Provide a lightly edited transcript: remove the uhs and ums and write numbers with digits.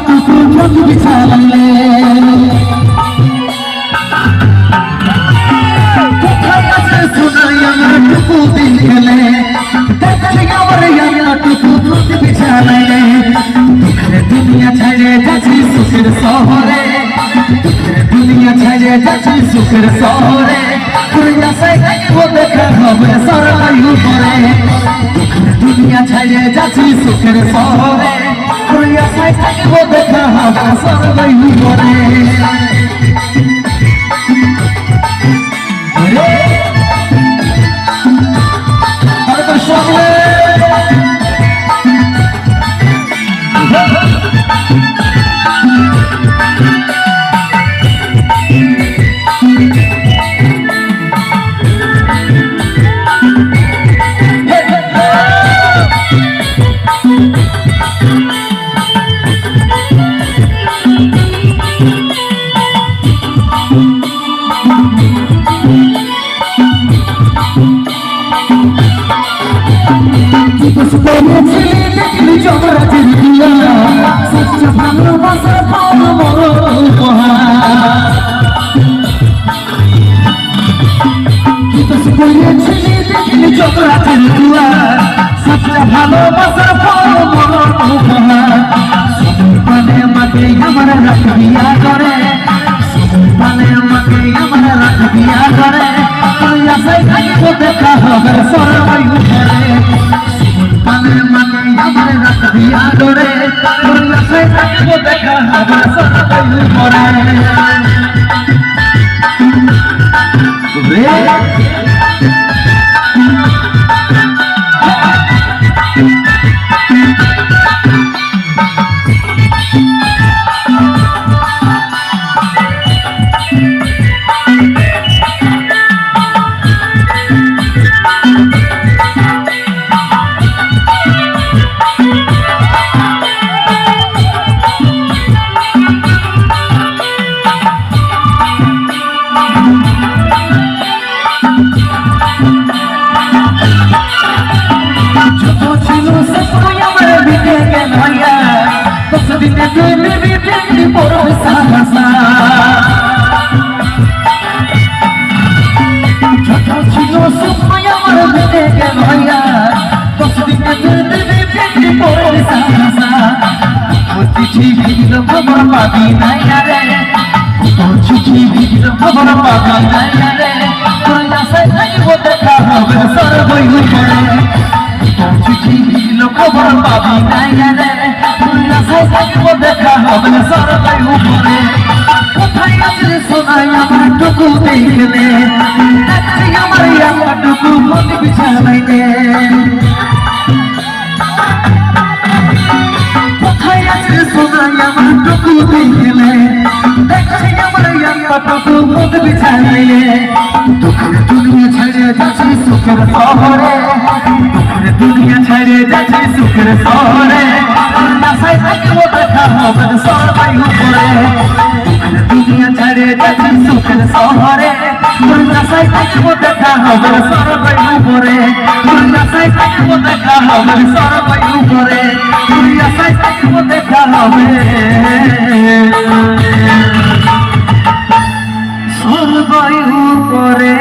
টুকু যদি বিছানাইলে কোথায় আছে সোনাই আমার টুকু দিল গেলে দেখছি আমার ইয়ানা টুকু যদি বিছানাইলে দুনিয়া ছেড়ে যাচ্ছি সুখের শহরে দুনিয়া ছেড়ে যাচ্ছি সুখের শহরে আশায় থাকবো দেখা হবে সরকারি উপরে দুনিয়া ছেড়ে যাচ্ছি সুখের শহরে আশায় থাকবো দেখা হবে সরকারি উপরে ভালোবাসার পানে আমাকে আমার রাখিয়া করে পানে আমাকে আমার রাখিয়া করে আশায় থাকবো দেখা হবে সরকারি উপরে পানে আমাকে আমার রাখিয়া করে আশায় থাকবো দেখা হবে সরকারি উপরে খবর পাবি নাই রে তোর চিঠি ভিড় খবর পাবি নাই রে তোর আশায় থাকবো দেখা হবে সরকারি উপরে তোর চিঠি ভিড় খবর পাবি নাই রে তোর আশায় থাকবো দেখা হবে সরকারি উপরে কোথায় আছে সোনাই আমার টুকু দেখলে দেখছি আমার ইয়ানা টুকু মনে বিছানাইলে কোথায় আছে সোনাই আমার টুকু দেখলে দেখছি আমার ইয়ানা টুকু মনে বিছানাইলে দুনিয়া ছেড়ে যাচ্ছি সুখের শহরে দুনিয়া ছেড়ে যাচ্ছি সুখের শহরে আশায় থাকবো দেখা হবে সরকারি উপরে দুনিয়া ছেড়ে যাচ্ছি সুখের শহরে আশায় থাকবো দেখা হবে সরকারি উপরে আশায় থাকবো দেখা হবে সরকারি উপরে আশায় থাকবো দেখা হবে সরকারি উপরে।